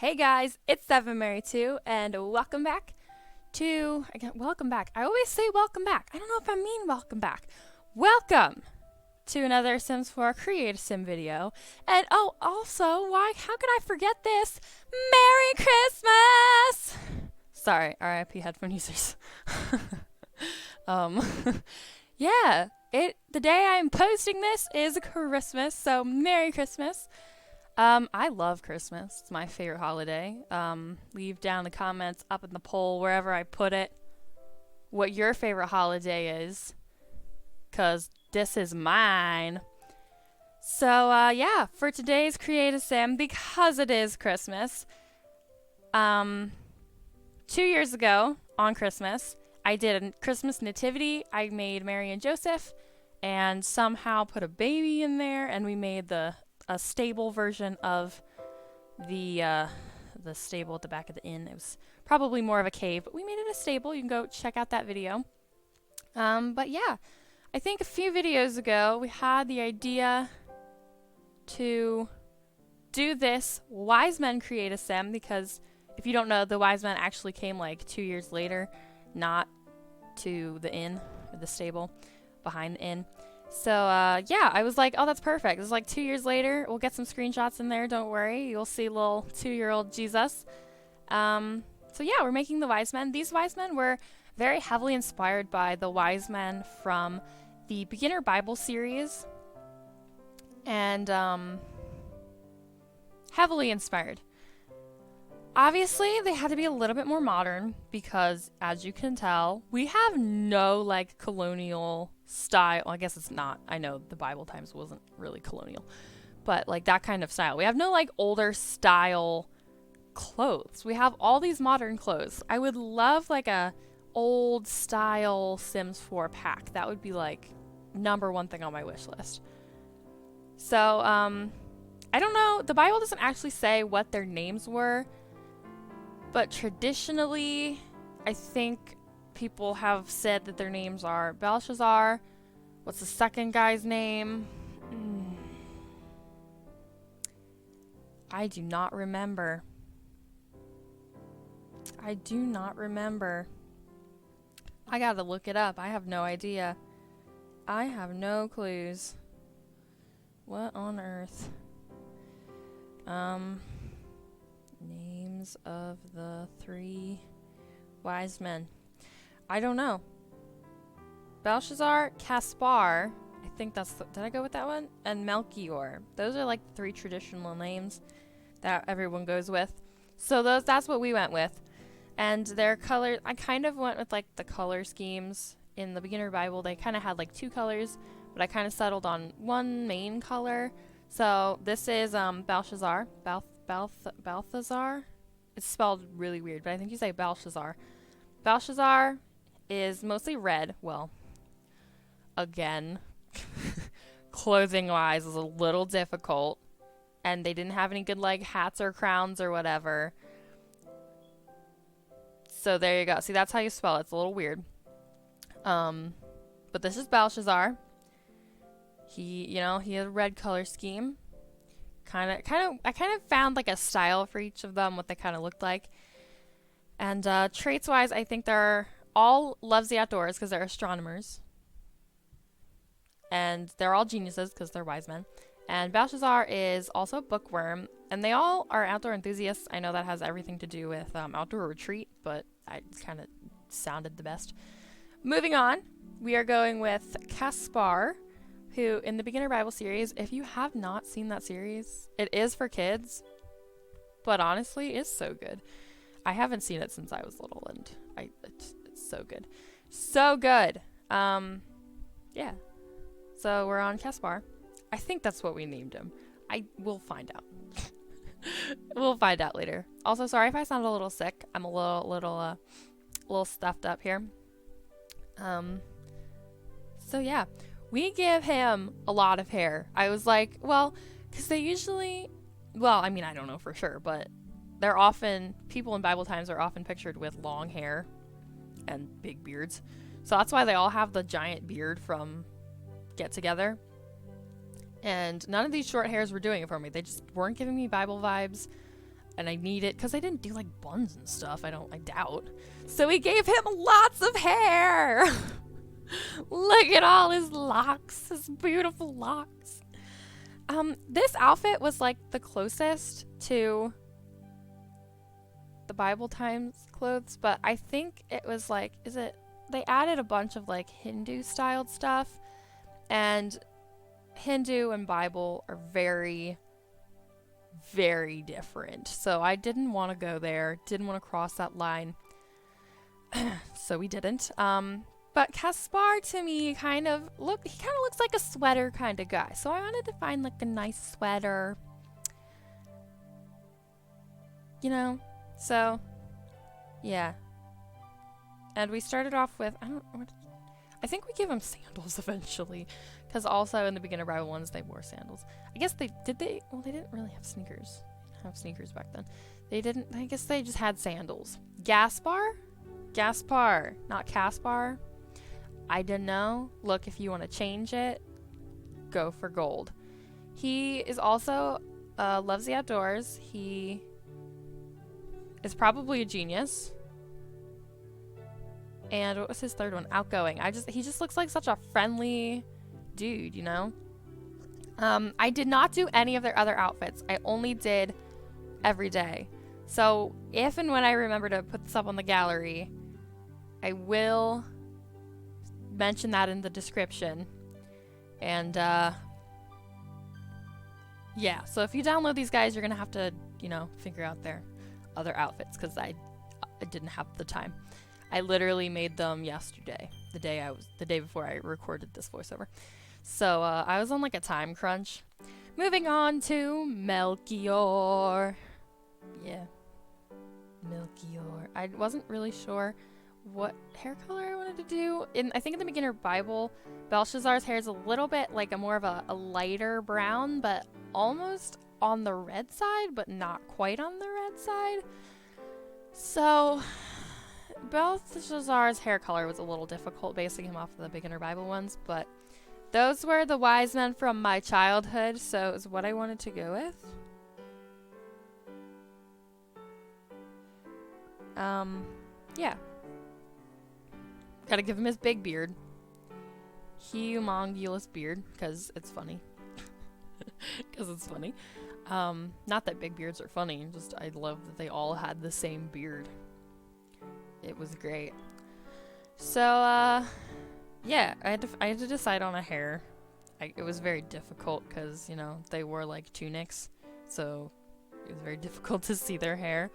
Hey guys, it's Seven Mary 2, and welcome back to welcome back. I always say welcome back. I don't know if I mean welcome back. Welcome to another Sims 4 Create a Sim video. And oh, also, how could I forget this? Merry Christmas! Sorry, RIP headphone users. um yeah, the day I'm posting this is Christmas, so Merry Christmas. I love Christmas. It's my favorite holiday. Leave down in the comments, up in the poll, wherever I put it, what your favorite holiday is. 'Cause this is mine. So, yeah, for today's Create a Sim, because it is Christmas, 2 years ago on Christmas, I did a Christmas nativity. I made Mary and Joseph and somehow put a baby in there, and we made a stable version of the stable at the back of the inn. It was probably more of a cave, but we made it a stable. You can go check out that video. But yeah, I think a few videos ago we had the idea to do this Wisemen Create a Sim, because if you don't know, the Wisemen actually came like 2 years later, not to the inn, or the stable behind the inn. So, yeah, I was like, oh, that's perfect. It was like 2 years later. We'll get some screenshots in there. Don't worry. You'll see little 2-year-old Jesus. So, yeah, we're making the Wisemen. These Wisemen were very heavily inspired by the Wisemen from the Beginner Bible series. And, heavily inspired. Obviously, they had to be a little bit more modern because, as you can tell, we have no, like, colonial style. Well, I guess it's not. I know the Bible times wasn't really colonial. But, like, that kind of style. We have no, like, older style clothes. We have all these modern clothes. I would love, like, a old style Sims 4 pack. That would be, like, #1 thing on my wish list. So, I don't know. The Bible doesn't actually say what their names were. But traditionally, I think people have said that their names are Belshazzar. What's the second guy's name? I do not remember. I do not remember. I gotta look it up. I have no idea. I have no clues. What on earth? Names of the 3 wise men. I don't know. Belshazzar, Caspar. I think that's did I go with that one? And Melchior. Those are like the 3 traditional names that everyone goes with. So that's what we went with. And their color, I kind of went with like the color schemes in the Beginner Bible. They kind of had like 2 colors, but I kind of settled on one main color. So this is Belshazzar. Balthazar? It's spelled really weird, but I think you say Belshazzar. Belshazzar is mostly red. Well, again, clothing-wise is a little difficult. And they didn't have any good, like, hats or crowns or whatever. So there you go. See, that's how you spell it. It's a little weird. But this is Belshazzar. He had a red color scheme. I kind of found like a style for each of them, what they kind of looked like. And traits wise, I think they're all loves the outdoors because they're astronomers. And they're all geniuses because they're wise men. And Belshazzar is also a bookworm, and they all are outdoor enthusiasts. I know that has everything to do with outdoor retreat, but I kind of sounded the best. Moving on, we are going with Caspar, who in the Beginner Bible series, if you have not seen that series, it is for kids, but honestly, it's so good. I haven't seen it since I was little, and it's so good. So good. Yeah. So we're on Caspar. I think that's what we named him. We'll find out. We'll find out later. Also, sorry if I sound a little sick. I'm a little stuffed up here. So yeah. We give him a lot of hair. I was like, well, because they usually, well, I mean, I don't know for sure, but they're often, people in Bible times are often pictured with long hair and big beards. So that's why they all have the giant beard from Get Together. And none of these short hairs were doing it for me. They just weren't giving me Bible vibes. and I need it because I didn't do like buns and stuff. I doubt. So we gave him lots of hair. Look at all his locks, his beautiful locks. This outfit was like the closest to the Bible times clothes, but I think it was like, they added a bunch of like Hindu styled stuff, and Hindu and Bible are very, very different. So I didn't want to go there, didn't want to cross that line. So we didn't. But Caspar to me he kind of looks like a sweater kind of guy. So I wanted to find like a nice sweater. You know? So, yeah. And we started off with, I think we gave him sandals eventually. Because also in the beginner Bible ones, they wore sandals. I guess they didn't really have sneakers. They didn't have sneakers back then. I guess they just had sandals. Gaspar, not Caspar. I don't know. Look, if you want to change it, go for gold. He is also, loves the outdoors. He is probably a genius. And what was his third one? Outgoing. He just looks like such a friendly dude, you know? I did not do any of their other outfits. I only did every day. So if and when I remember to put this up on the gallery, I will mention that in the description. And yeah, so if you download these guys, you're gonna have to, you know, figure out their other outfits, because I didn't have the time. I literally made them yesterday, the day before I recorded this voiceover. So I was on like a time crunch. Moving on to Melchior. Yeah, Melchior. I wasn't really sure what hair color I wanted to do. I think in the beginner Bible, Belshazzar's hair is a little bit like more of a lighter brown, but almost on the red side, but not quite on the red side. So Belshazzar's hair color was a little difficult, basing him off of the beginner Bible ones, but those were the wise men from my childhood, so it was what I wanted to go with. Yeah. Gotta give him his big beard. Humongous beard, because it's funny. Not that big beards are funny, just I love that they all had the same beard. It was great. So, yeah, I had to decide on a hair. It was very difficult because, you know, they wore like tunics, so it was very difficult to see their hair.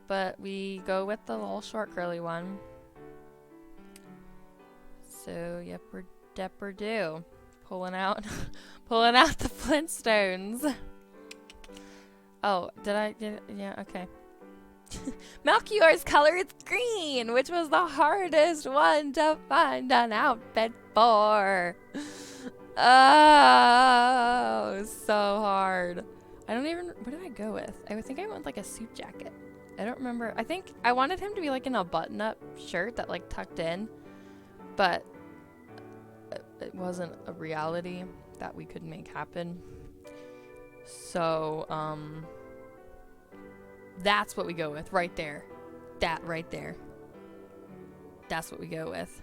But we go with the little short curly one. So, yepper depper do. Pulling out the Flintstones. Oh, yeah, okay. Melchior's color is green, which was the hardest one to find an outfit for. Oh, so hard. What did I go with? I think I went with like a suit jacket. I don't remember. I think I wanted him to be like in a button-up shirt that like tucked in, but it wasn't a reality that we could make happen. So, that's what we go with right there. That right there. That's what we go with.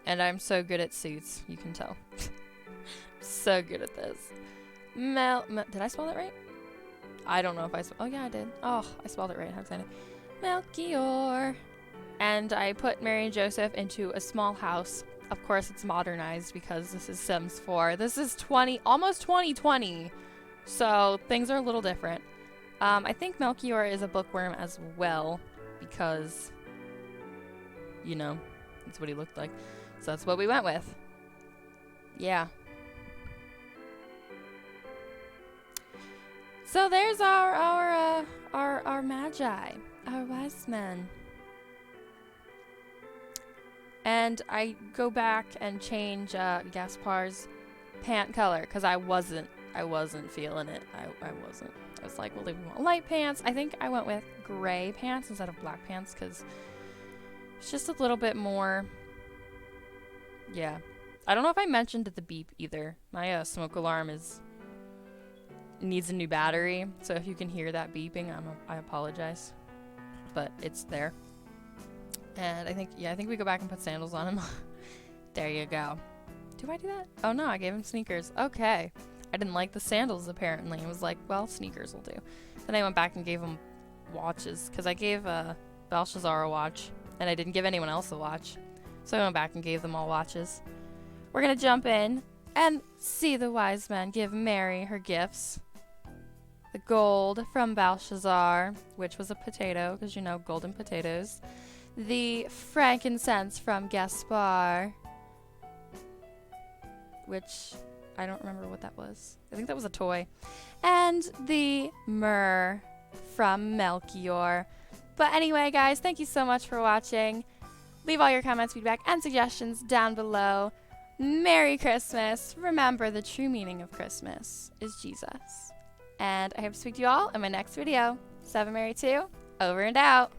And I'm so good at suits, you can tell. So good at this. Did I spell that right? I don't know if oh yeah, I did. Oh, I spelled it right. How exciting. Melchior. And I put Mary and Joseph into a small house. Of course, it's modernized because this is Sims 4. This is almost 2020. So things are a little different. I think Melchior is a bookworm as well because, you know, that's what he looked like. So that's what we went with. Yeah. So there's our maggai, our wise men. And I go back and change Gaspar's pant color because I wasn't feeling it. I wasn't. I was like, well, do we want light pants? I think I went with gray pants instead of black pants because it's just a little bit more. Yeah. I don't know if I mentioned the beep either. My smoke alarm is needs a new battery. So if you can hear that beeping, I apologize. But it's there. And I think we go back and put sandals on him. There you go. Do I do that? Oh no, I gave him sneakers. Okay. I didn't like the sandals apparently. I was like, well, sneakers will do. Then I went back and gave him watches because I gave Belshazzar a watch and I didn't give anyone else a watch. So I went back and gave them all watches. We're going to jump in and see the wise men give Mary her gifts. The gold from Belshazzar, which was a potato, because you know, golden potatoes. The frankincense from Gaspar, which I don't remember what that was. I think that was a toy. And the myrrh from Melchior. But anyway, guys, thank you so much for watching. Leave all your comments, feedback, and suggestions down below. Merry Christmas. Remember, the true meaning of Christmas is Jesus. And I hope to speak to you all in my next video. 7 Mary 2, over and out.